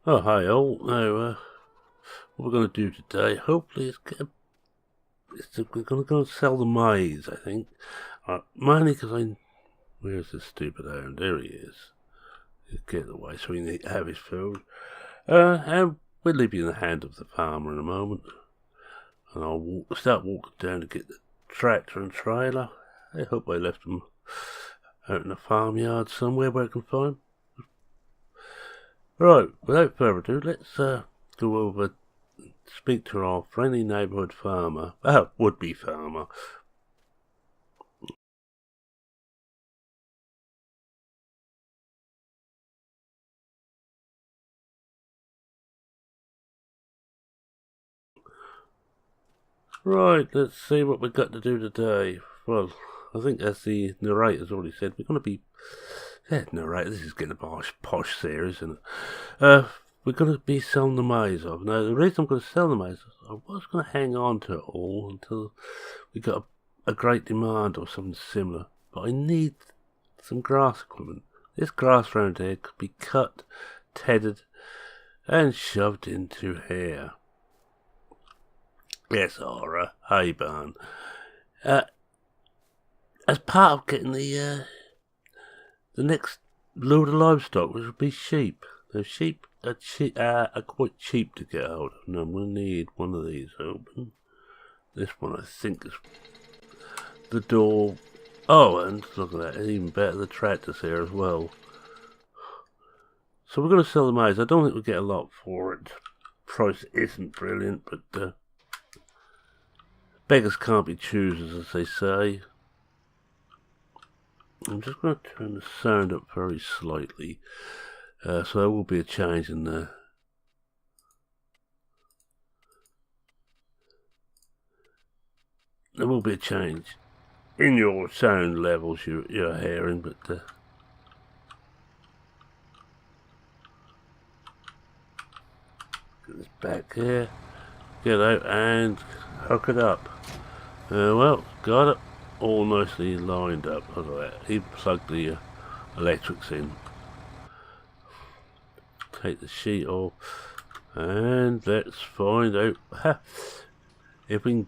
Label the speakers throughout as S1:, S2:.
S1: Oh, hi all. Now, what we're going to do today, hopefully, we're going to go and sell the maize, I think. Mainly because where's this stupid hound? There he is. He's getting away, so we need to have his food. And we'll leave you in the hand of the farmer in a moment. And I'll start walking down to get the tractor and trailer. I hope I left them out in the farmyard somewhere where I can find them. Right, without further ado, let's go over and speak to our friendly neighbourhood farmer, would-be farmer. Right, let's see what we've got to do today. Well, I think as the narrator's already said, we're going to be... narrator, this is getting a posh series, isn't it? We're going to be selling the maize off. Now, the reason I'm going to sell the maize is I was going to hang on to it all until we got a great demand or something similar. But I need some grass equipment. This grass round here could be cut, tethered, and shoved into here. Yes, or hay barn. As part of getting the next load of livestock, which would be sheep. Now, sheep are quite cheap to get hold of. Now, I'm going to need one of these open. This one, I think, is the door. Oh, and look at that, even better, the tractor's here as well. So we're going to sell the maize. I don't think we'll get a lot for it. Price isn't brilliant, but beggars can't be choosers, as they say. I'm just going to turn the sound up very slightly, so there will be a change in there. There will be a change in your sound levels you're hearing, but get this back here, get out and hook it up. Well, got it all nicely lined up. Look at that. He plugged the electrics in. Take the sheet off, and let's find out if we can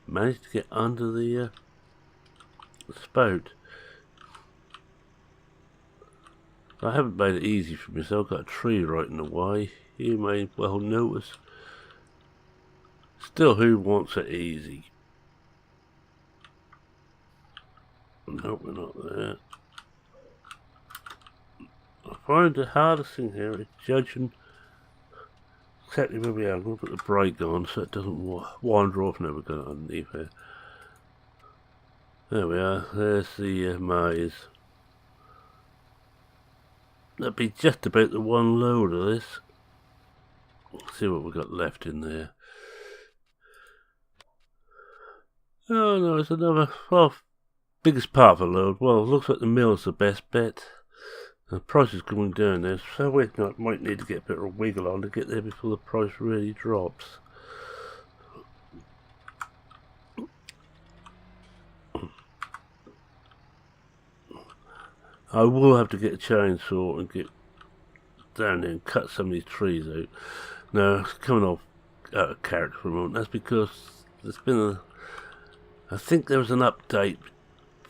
S1: manage to get under the spout. I haven't made it easy for myself. I've got a tree right in the way. You may well notice. Still, who wants it easy? Nope, we're not there. I find the hardest thing here is judging exactly where we are. I'm going to put the brake on so it doesn't wander off. Now we've got it underneath here. There we are. There's the maize. That'd be just about the one load of this. Let's see what we've got left in there. Oh no, it's another, biggest part of the load. Well, it looks like the mill's the best bet. The price is going down there, so we might need to get a bit of wiggle on to get there before the price really drops. I will have to get a chainsaw and get down there and cut some of these trees out. Now, coming off out of character for a moment, that's because there's been I think there was an update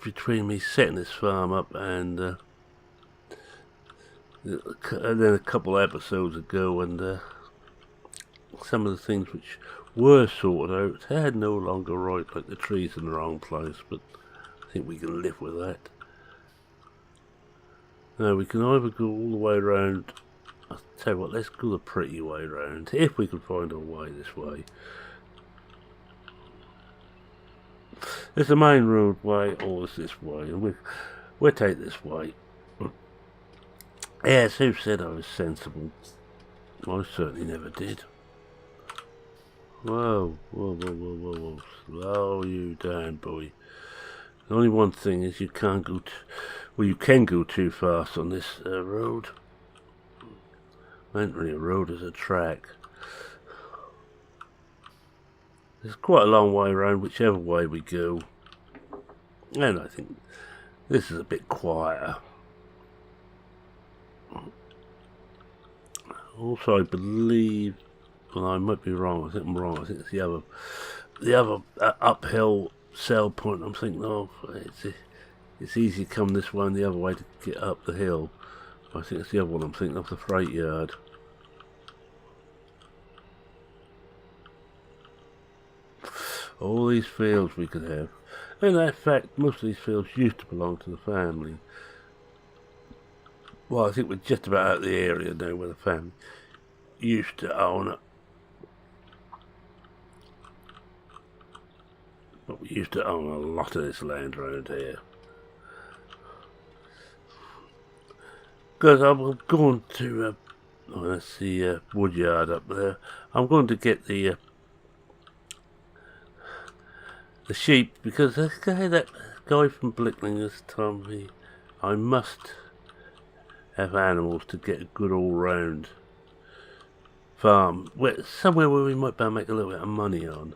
S1: between me setting this farm up and then a couple of episodes ago, and some of the things which were sorted out, they're no longer right, like the trees in the wrong place, but I think we can live with that. Now we can either go all the way around. I'll tell you what, let's go the pretty way around, if we can find our way this way. It's the main roadway, or it's this way, and we'll take this way. Yes, who said I was sensible? I certainly never did. Whoa, whoa, whoa, whoa, whoa, whoa. Slow you down, boy. The only one thing is you can't go you can go too fast on this road. It ain't really a road, it's a track. There's quite a long way around whichever way we go. And I think this is a bit quieter. Also, I believe, well, I might be wrong. I think I'm wrong. I think it's the other uphill sell point. I'm thinking, oh, it's easy to come this way and the other way to get up the hill. I think it's the other one. I'm thinking of the freight yard. All these fields we could have. And in fact, most of these fields used to belong to the family. Well, I think we're just about out of the area now where the family used to own it. But we used to own a lot of this land around here. Because I'm going to, oh, that's the wood yard up there. I'm going to get the sheep, because that guy from Blickling this time, I must have animals to get a good all-round farm, somewhere where we might be able to make a little bit of money on.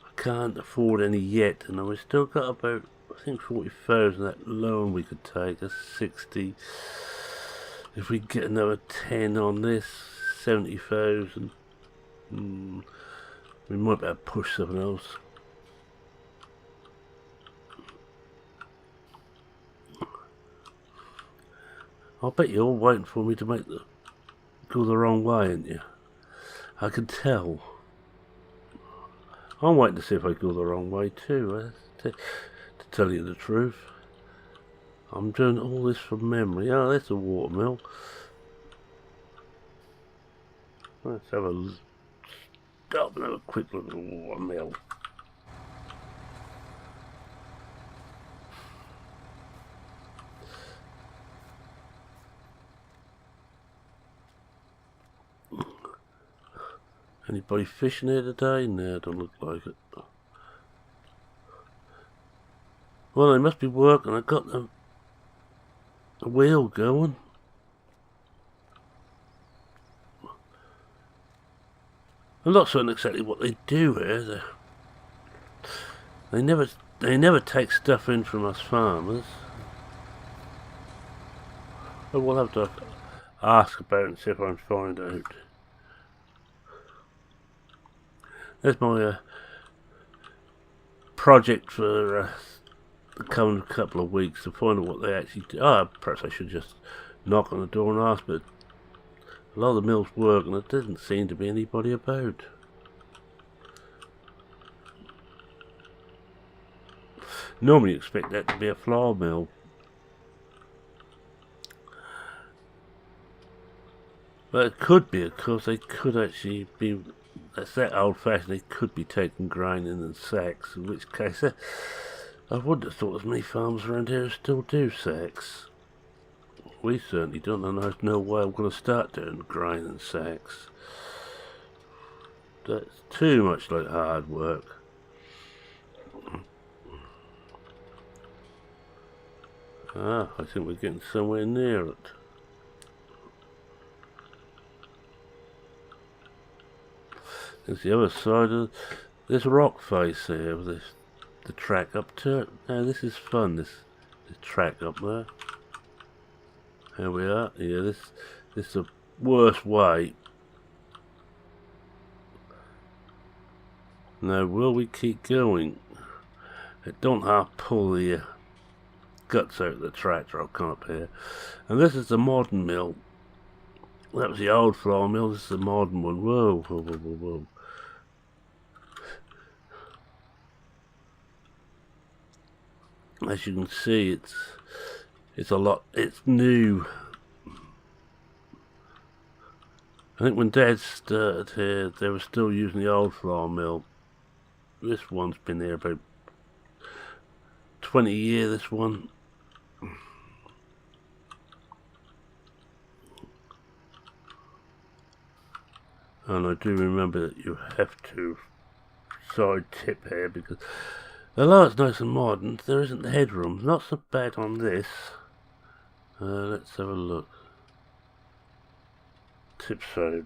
S1: I can't afford any yet, and we've still got about, I think, 40,000 that loan we could take. That's 60. If we get another 10 on this, 70,000. We might be able to push something else. I bet you're all waiting for me to go the wrong way, aren't you? I can tell. I'm waiting to see if I go the wrong way too, to tell you the truth. I'm doing all this from memory. Oh, that's a watermill. Let's have a stop and have a quick look at the watermill. Anybody fishing here today? No, don't look like it. Well, they must be working. I got the wheel going. I'm not certain exactly what they do here. They never take stuff in from us farmers. But we'll have to ask about it and see if I can find out. There's my project for the coming couple of weeks, to find out what they actually do. Perhaps I should just knock on the door and ask, but a lot of the mills work and there doesn't seem to be anybody about. Normally you expect that to be a flour mill. But it could be, of course. They could actually be, that's that old fashioned, they could be taking grain in sacks, in which case I wouldn't have thought as many farms around here still do sacks. We certainly don't, and there's no way I'm going to start doing grain in sacks. That's too much like hard work. I think we're getting somewhere near it. There's the other side of this rock face here with the track up to it. Now this is fun, this track up there. Here we are. Yeah, this is the worst way. Now will we keep going? It don't half pull the guts out of the tractor. I'll come up here. And this is the modern mill. That was the old flour mill, this is the modern one. Whoa, whoa, whoa, whoa, whoa. As you can see, it's new. I think when Dad started here, they were still using the old flour mill. This one's been there about 20 years, this one. And I do remember that you have to side tip here, because although it's nice and modern, there isn't the headroom. Not so bad on this. Let's have a look. Tip side.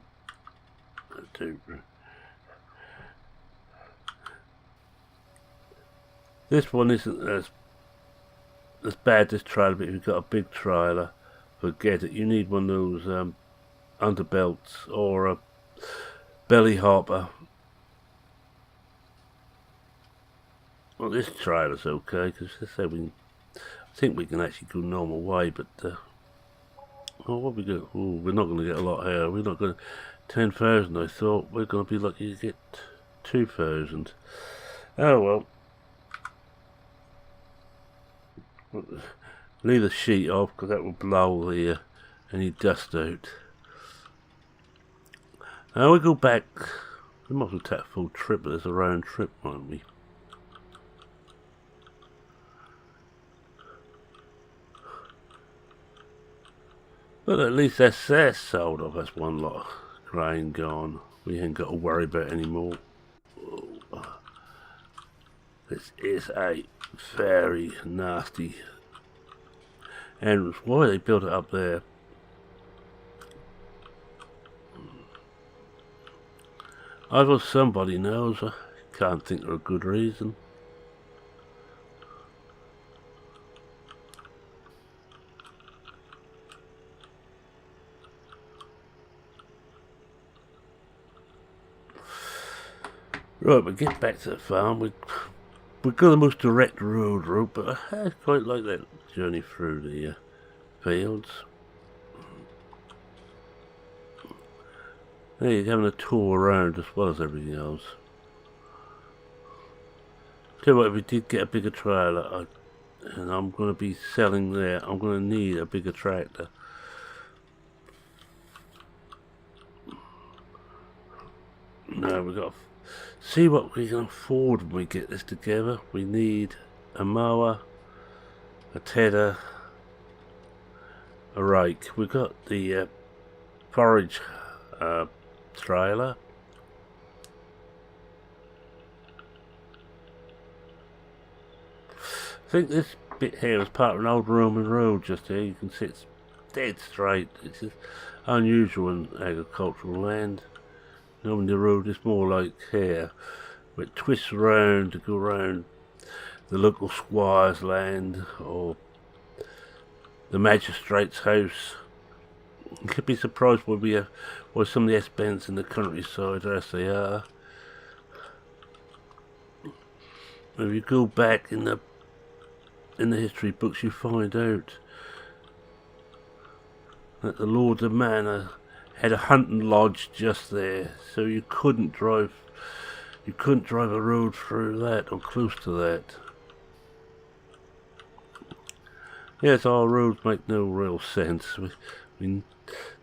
S1: This one isn't as bad, this trailer, but if you've got a big trailer, forget it. You need one of those underbelts or a belly hopper. Well, this trailer's okay because I say I think we can actually go normal way, but what we go? Oh, we're not going to get a lot here. We're not going to 10,000. I thought we're going to be lucky to get 2,000. Oh well. Leave the sheet off because that will blow the any dust out. Now we go back. We might as well take a full trip, but there's a round trip, won't we? But at least that's sold off. That's one lot of grain gone. We ain't got to worry about anymore. Oh, this is a very nasty entrance. Why they built it up there? Either somebody knows. I can't think of a good reason. Right, we get back to the farm. We've got the most direct road route, but I quite like that journey through the fields. There you're having a tour around as well as everything else. Tell you what, if we did get a bigger trailer, and I'm going to be selling there, I'm going to need a bigger tractor. Now we've got to see what we can afford when we get this together. We need a mower, a tedder, a rake. We've got the forage trailer. I think this bit here is part of an old Roman road just here. You can see it's dead straight. It's just unusual in agricultural land. Normally the road is more like here, where it twists around to go around the local squire's land or the magistrate's house. You could be surprised why some of the S-bends in the countryside are as they are. If you go back in the history books, you find out that the Lord of Manor had a hunting lodge just there, so you couldn't drive a road through that or close to that. Yes, our roads make no real sense. I mean,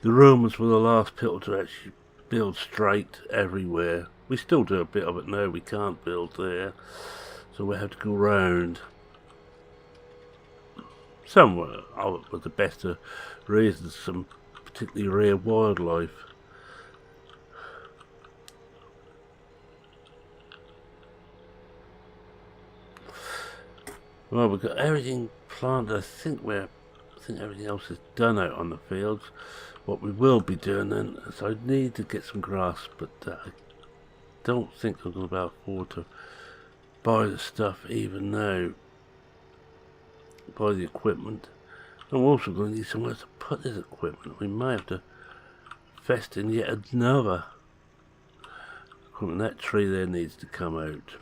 S1: the Romans were the last people to actually build straight everywhere. We still do a bit of it now. We can't build there, so we have to go round. Some of it was the best of reasons, some particularly rare wildlife. Well, we've got everything planted. I think everything else is done out on the fields. What we will be doing then is I need to get some grass, but I don't think I'm going to be able to afford to buy the stuff even now. Buy the equipment. I'm also going to need somewhere to put this equipment. We may have to invest in yet another equipment. That tree there needs to come out.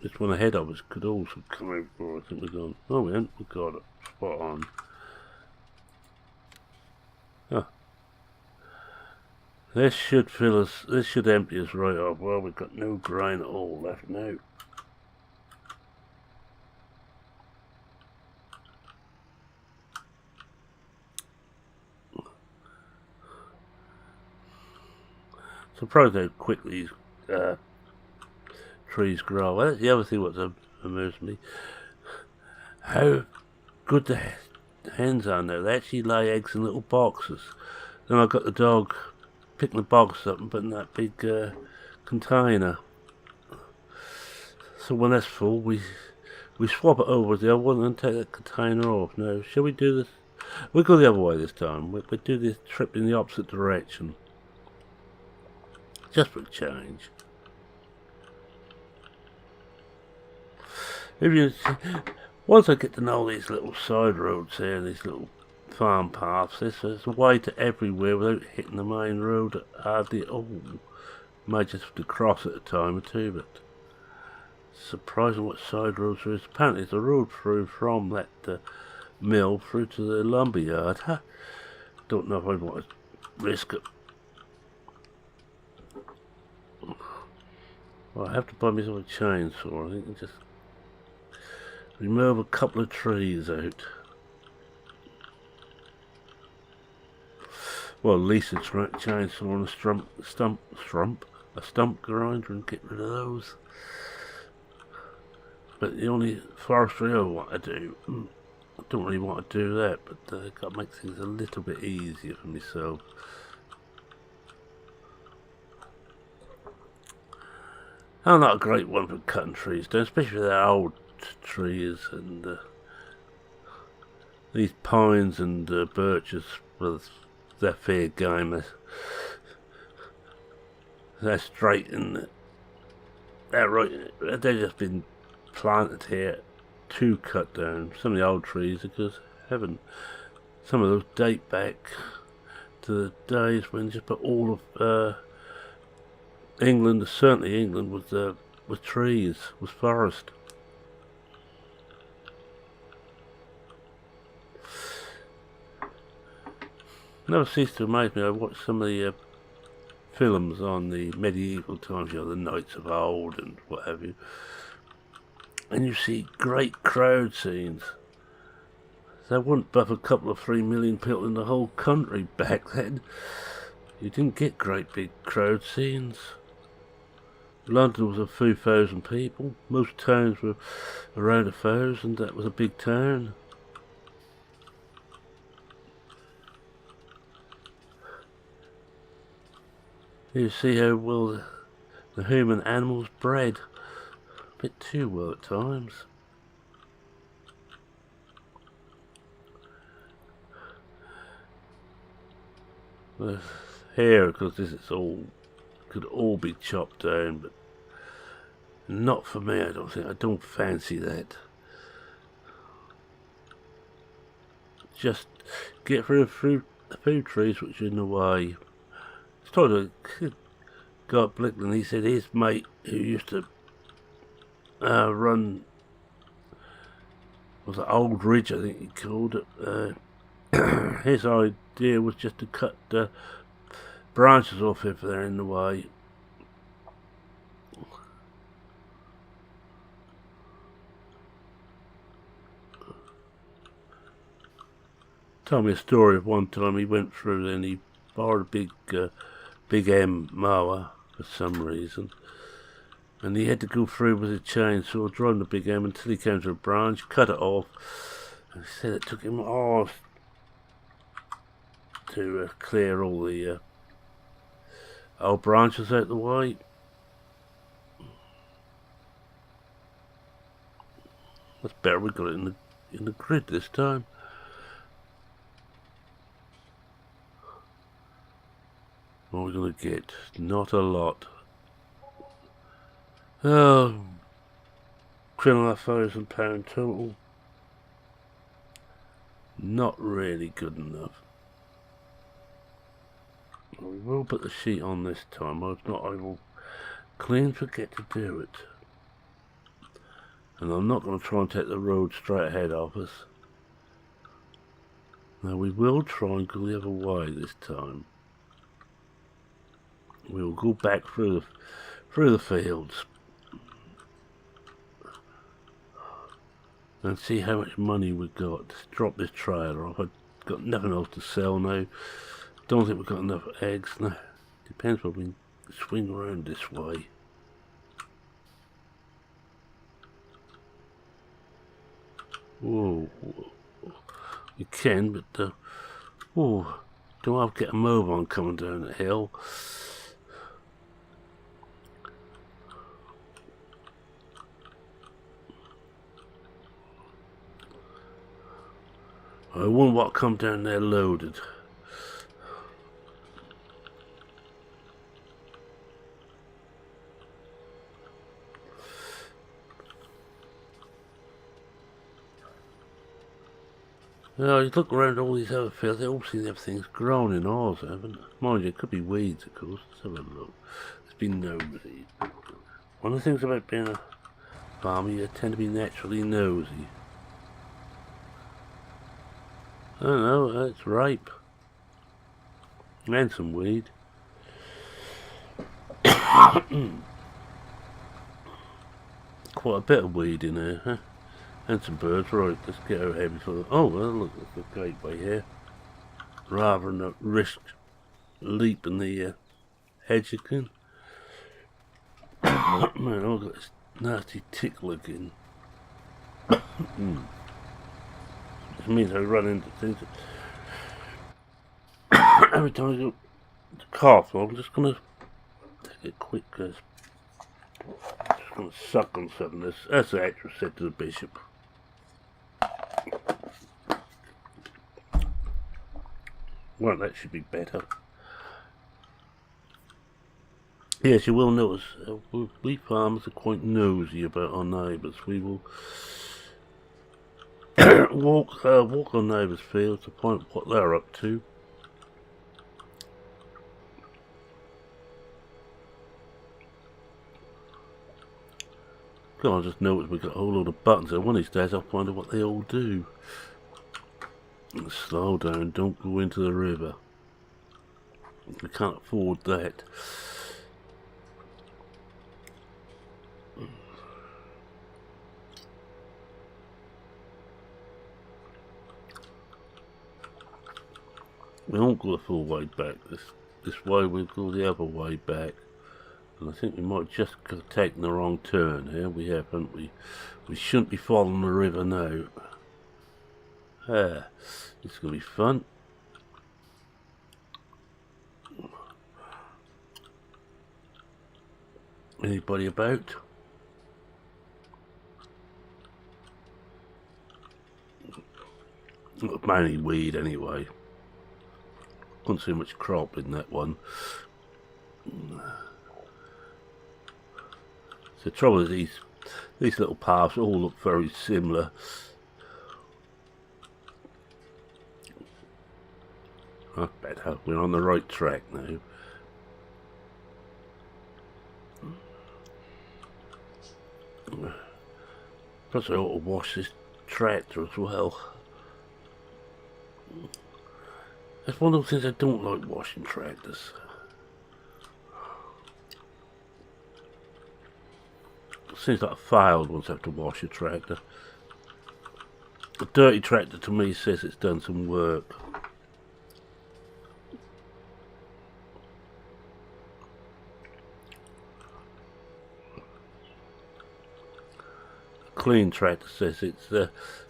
S1: This one ahead of us could also come out for. I think we're going. Oh, we haven't. We got it. Spot on. Huh. This should fill us. This should empty us right off. Well, we've got no grain at all left now. Surprised how quickly these trees grow. Well, that's the other thing that amused me. How good the hens are now. They actually lay eggs in little boxes. Then I got the dog picking the box up and putting that big container. So when that's full, we swap it over with the other one and take that container off. Now, shall we do this? We'll go the other way this time. We'll do this trip in the opposite direction. Just for a change. Once I get to know these little side roads here, these little farm paths. There's a way to everywhere without hitting the main road hardly at all. Might just have to cross at a time or two, but surprising what side roads there is. Apparently there's a road through from that mill through to the lumber yard. Huh? Don't know if I want to risk it. Well, I have to buy myself a chainsaw. I think and just remove a couple of trees out. Well, at least a chainsaw and a stump grinder and get rid of those. But the only forestry I want to do, I don't really want to do that, but I've got to make things a little bit easier for myself. I'm not a great one for cutting trees down, especially the old trees and these pines and birches. Well, they're fair game. They're straight and they're right. They've just been planted here to cut down. Some of the old trees, because heaven, some of those date back to the days when just put all of England, certainly England, was trees, was forest. Never ceased to amaze me. I watched some of the films on the medieval times, the knights of old and what have you, and you see great crowd scenes. There wouldn't but a couple of 3 million people in the whole country back then. You didn't get great big crowd scenes. London was a few thousand people. Most towns were around 1,000. That was a big town. You see how well the human animals bred. A bit too well at times. The hair, because this is all, could all be chopped down, but not for me, I don't think. I don't fancy that. Just get rid of a few trees which are in the way. I was told a guy at Blickland, he said his mate who used to run, was it Old Ridge, I think he called it. His idea was just to cut branches off if they're in the way. Told me a story of one time he went through and he borrowed a big M mower for some reason, and he had to go through with a chainsaw, driving the big M until he came to a branch, cut it off, and he said it took him hours to clear all the old branches out the way. That's better, we got it in the grid this time. What are we going to get? Not a lot. Oh, £3,500 total. Not really good enough. We will put the sheet on this time. If not, I will clean forget to do it. And I'm not going to try and take the road straight ahead of us. Now we will try and go the other way this time. We will go back through the fields and see how much money we've got. Just drop this trailer off. I've got nothing else to sell now. Don't think we've got enough eggs now. Depends when we can swing around this way. Whoa, you can, but oh, don't have to get a mobile coming down the hill. I wonder what come down there loaded. Yeah, you look around all these other fields, they all seem everything's grown in ours, haven't it? Mind you, it could be weeds, of course. Let's have a look. It's been nosy. One of the things about being a farmer, you tend to be naturally nosy. I don't know, it's ripe. And some weed. Quite a bit of weed in there, huh? And some birds. Right, let's get out here before... Oh, well, look, there's a gateway here. Rather than risk leaping the hedge again. Man, I've got this nasty tickle again. This means I run into things. Every time I go to cough, I'm just going to take a quick... just going to suck on something. As the actress said to the bishop. Well, that should be better. Yes, you will notice we farmers are quite nosy about our neighbours. We will walk on neighbours' fields to find what they're up to. God, I just noticed we've got a whole lot of buttons there. One of these days I'll find out what they all do. Slow down, don't go into the river. We can't afford that. We won't go the full way back. This way we'll go the other way back. And I think we might just have taken the wrong turn here. We haven't. We shouldn't be following the river now. Ah, it's going to be fun. Anybody about? Mainly weed anyway. Couldn't see much crop in that one. The trouble is these little paths all look very similar. That's better. We're on the right track now. Plus I ought to wash this tractor as well. That's one of those things I don't like, washing tractors. It seems like I failed once I have to wash a tractor. A dirty tractor to me says it's done some work. A clean tractor says it's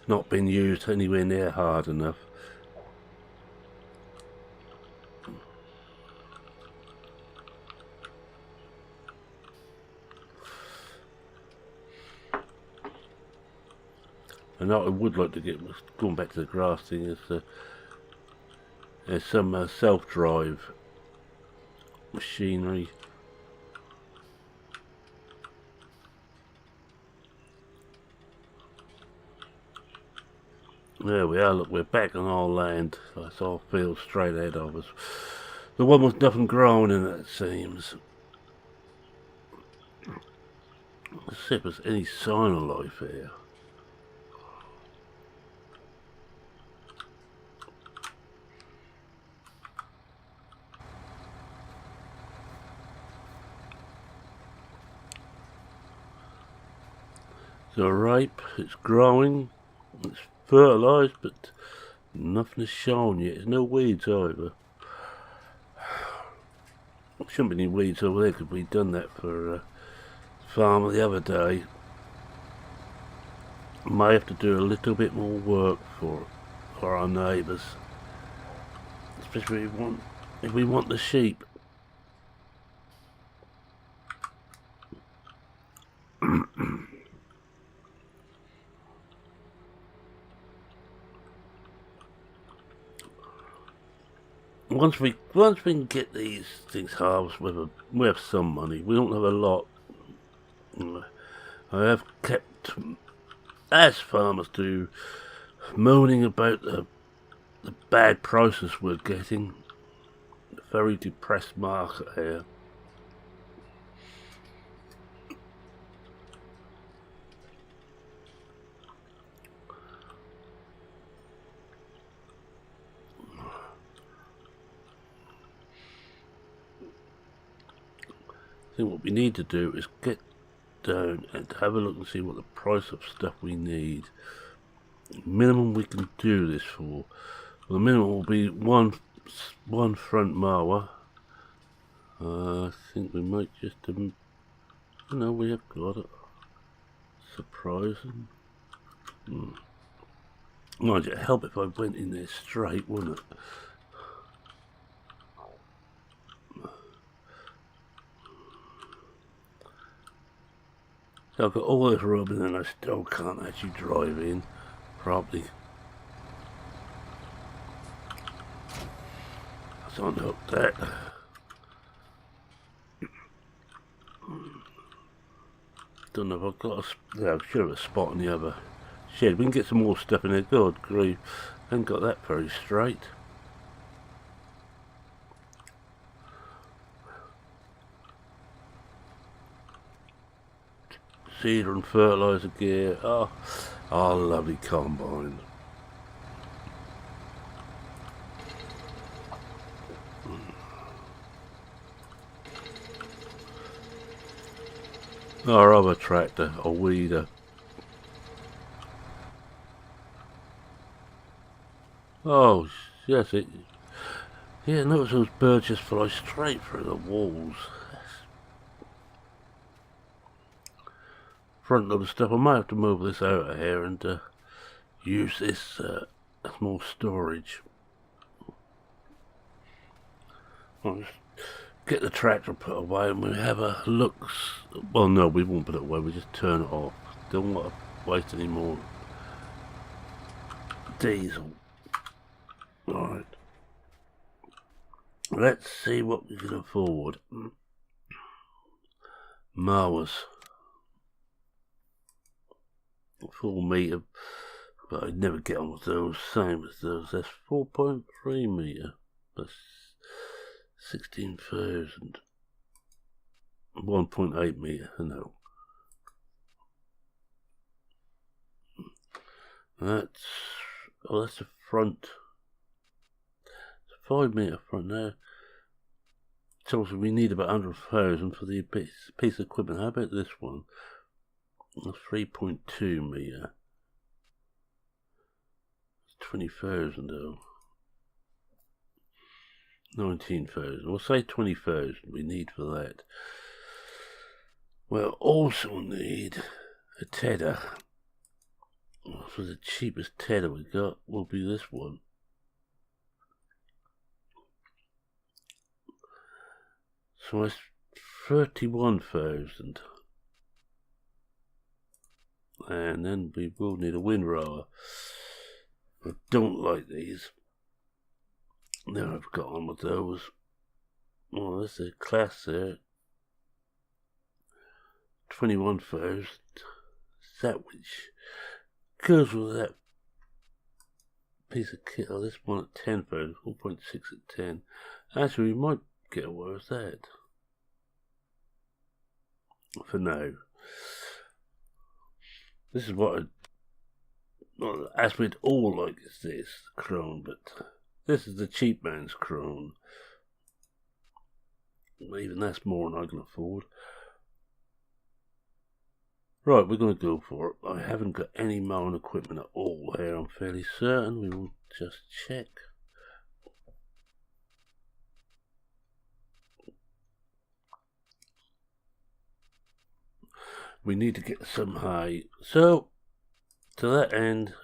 S1: not been used anywhere near hard enough. And what I would like to get, going back to the grass thing, is there's some self-drive machinery. There we are, look, we're back on our land. That's our field straight ahead of us. The one with nothing growing in it, it seems. Let's see if there's any sign of life here. It's ripe, it's growing, it's fertilised, but nothing is shown yet. There's no weeds either. There shouldn't be any weeds over there because we've done that for farmer the other day. May have to do a little bit more work for our neighbours, especially if we want the sheep. Once we can get these things harvested, we have some money. We don't have a lot. I have kept, as farmers do, moaning about the the bad prices we're getting. A very depressed market here. I think what we need to do is get down and have a look and see what the price of stuff we need. Minimum we can do this for. Well, the minimum will be one front mower. I think we might just no, we have got it. Surprising. Mind you, it'd help if I went in there straight, wouldn't it? So I've got all this rubber and I still can't actually drive in properly. Let's unhook that. Don't know if I've got yeah, I should have a spot on the other shed. We can get some more stuff in there. God grief, I haven't got that very straight. Seeder and fertilizer gear. Oh, lovely combine. Our other tractor, a weeder. Oh, yes, it. Yeah, notice those birds just fly straight through the walls. Front load of stuff. I might have to move this out of here and use this as more storage. I'll just get the tractor put away and we'll have a look. Well, no, we won't put it away. We'll just turn it off. Don't want to waste any more diesel. Alright. Let's see what we can afford. Mowers. 4 metre, but I'd never get on with those. Same as those. That's 4.3 metre. That's 16,000. 1.8 metre. No. That's the front. It's a 5 metre front there. So we need about 100,000 for the piece of equipment. How about this one? 3.2 metre. 20,000 though. 19,000. We'll say 20,000 we need for that. We'll also need a tedder. So the cheapest tedder we got will be this one. So it's 31,000. And then we will need a windrower. I don't like these. Now I've got on with those. Oh, there's a class there. 21,000. That which goes with that piece of kit. Oh, this one at 10,000. 4.6 at 10. Actually, we might get away with that. For now. This is what as we'd all like is this crone, but this is the cheap man's crone. Even that's more than I can afford. Right, we're going to go for it. I haven't got any mowing equipment at all here, I'm fairly certain. We will just check. We need to get some hay. So, to that end,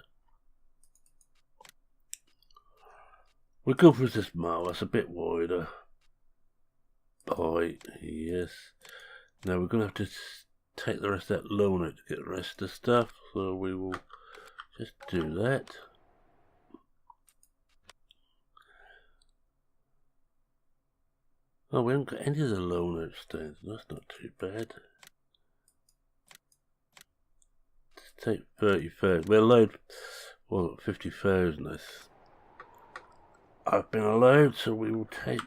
S1: we'll go for this mower. It's a bit wider. Yes. Now we're going to have to take the rest of that loan out to get the rest of the stuff. So we will just do that. Oh, we haven't got any of the loan outstanding. That's not too bad. Take 30,000. We're allowed, well, 50,000. I've been allowed, so we will take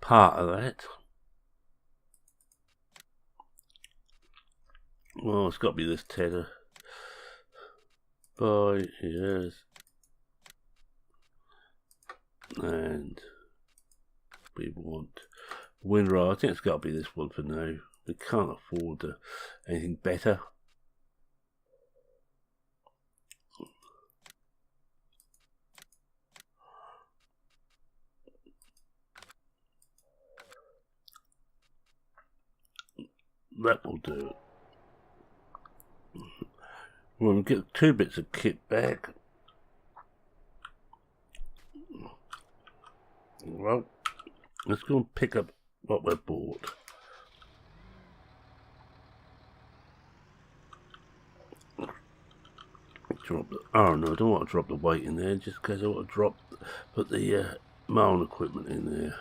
S1: part of that. Well, it's got to be this tether. Bye, yes. And we want WinRAR. I think it's got to be this one for now. We can't afford anything better. That will do it. We'll get 2 bits of kit back. Well, let's go and pick up what we bought. Drop the, oh no, I don't want to drop the weight in there, just because I want to put the mowing equipment in there.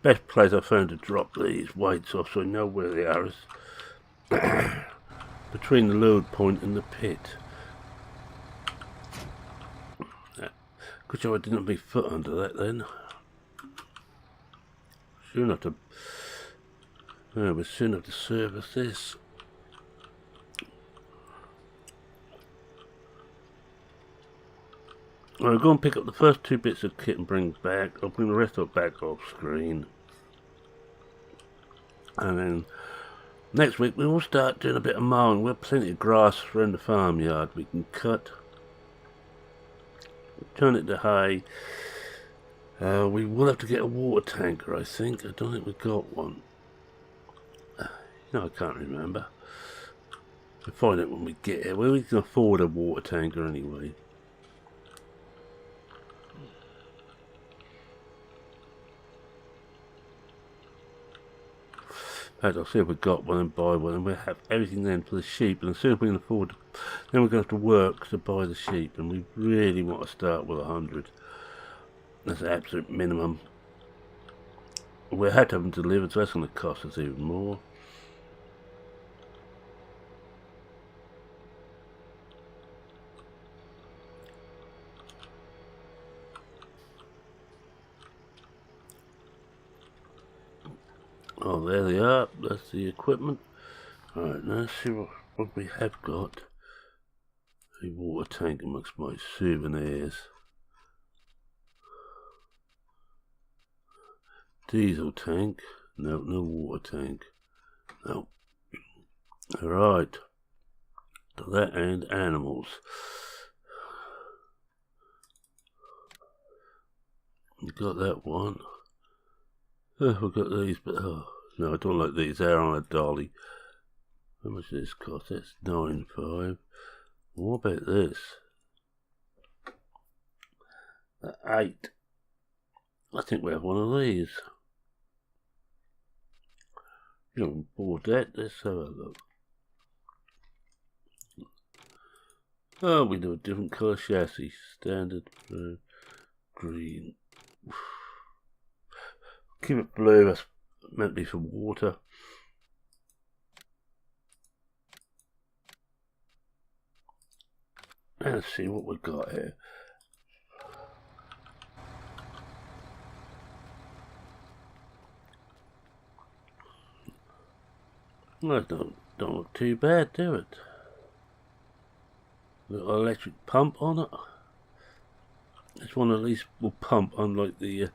S1: Best place I found to drop these weights off so I know where they are is between the load point and the pit. Good job I didn't have my foot under that then. Soon have to, we soon have to service this. I'll go and pick up the first 2 bits of kit and bring back. I'll bring the rest of it back off screen. And then next week we will start doing a bit of mowing. We have plenty of grass around the farmyard we can cut. Turn it to hay. We will have to get a water tanker, I think. I don't think we've got one. I can't remember. We'll find it when we get here. Well, we can afford a water tanker anyway. I'll see if we've got one and buy one, and we'll have everything then for the sheep. And as soon as we can afford, then we're going to have to work to buy the sheep. And we really want to start with 100. That's the absolute minimum. We had to have them delivered, so that's going to cost us even more. Oh, there they are. That's the equipment. Alright, now let's see what we have got. A water tank amongst my souvenirs. Diesel tank. No, no water tank. No. Alright. To that end, animals. We got that one. We've got these, but no, I don't like these. They're on a dolly. How much does this cost? That's 9.5. What about this? 8. I think we have one of these. You haven't bought that. Let's have a look. Oh, we do a different colour chassis. Standard blue, green. Keep it blue. That's meant to be for water. Let's see what we've got here. Well, don't look too bad, do it? Little electric pump on it. This one at least will pump, unlike the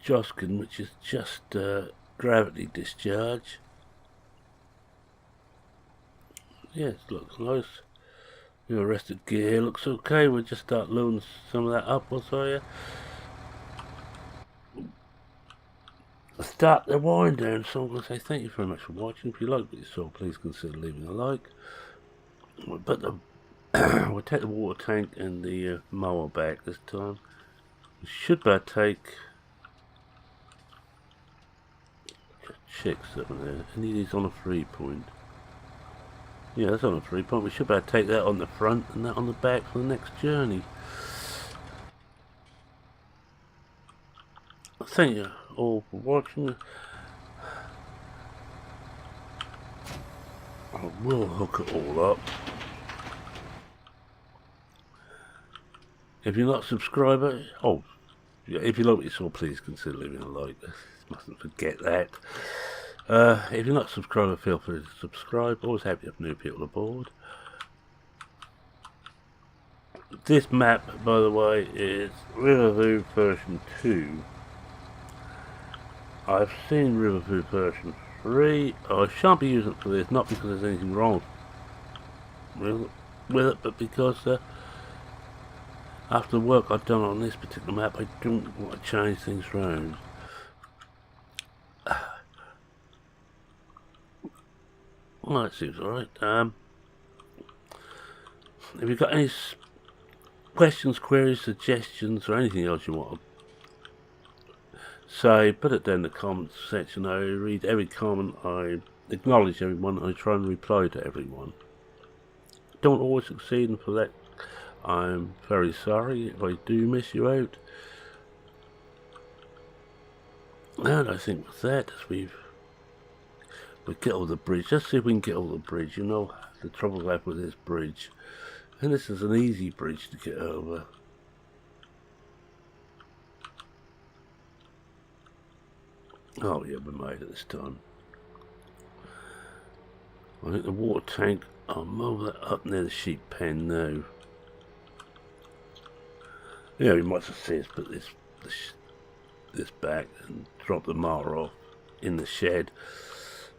S1: Joskin, which is just gravity discharge. Yes, looks nice. The arrested gear looks okay. We'll just start loading some of that up, I'll tell you. Start the wind down, so I'm going to say thank you very much for watching. If you like what you saw, please consider leaving a like. But we'll take the water tank and the mower back this time. We should better take check something there. Any of these on a 3-point? Yeah, that's on a 3-point. We should better take that on the front and that on the back for the next journey. Thank you all for watching. We'll hook it all up. If you're not a subscriber, if you like what you saw, please consider leaving a like. Mustn't forget that. If you're not a subscriber, feel free to subscribe. Always happy to have new people aboard. This map, by the way, is Riverview version 2. I've seen Riverview version 3. I shan't be using it for this, not because there's anything wrong with it, but because after the work I've done on this particular map, I don't want to change things around. Well, that seems alright. If you've got any questions, queries, suggestions, or anything else you want to say, put it down in the comments section. I read every comment, I acknowledge everyone, I try and reply to everyone. Don't always succeed, and for that I'm very sorry if I do miss you out. And I think with that, as we get over the bridge, let's see if we can get over the bridge. You know the trouble I have with this bridge, and this is an easy bridge to get over. Oh yeah, we made it this time. I think the water tank, I'll move that up near the sheep pen now. Yeah, we might as well put this back and drop the mower off in the shed.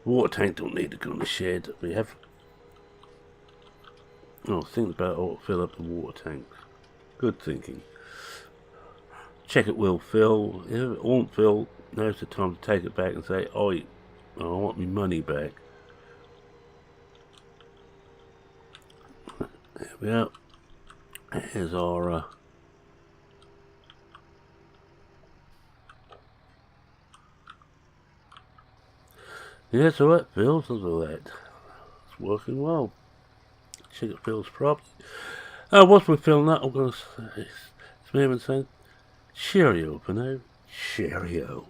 S1: Water tank don't need to go in the shed. We have. Oh, think about how to fill up the water tank. Good thinking. Check it will fill. If it won't fill, now's the time to take it back and say, "Oi, I want my money back." There we go. Here's our. Yeah, so that fills, look at that. It's working well. Check it fills properly. Whilst we're filling that, I'm going to say, it's me saying, cheerio for now. Cheerio.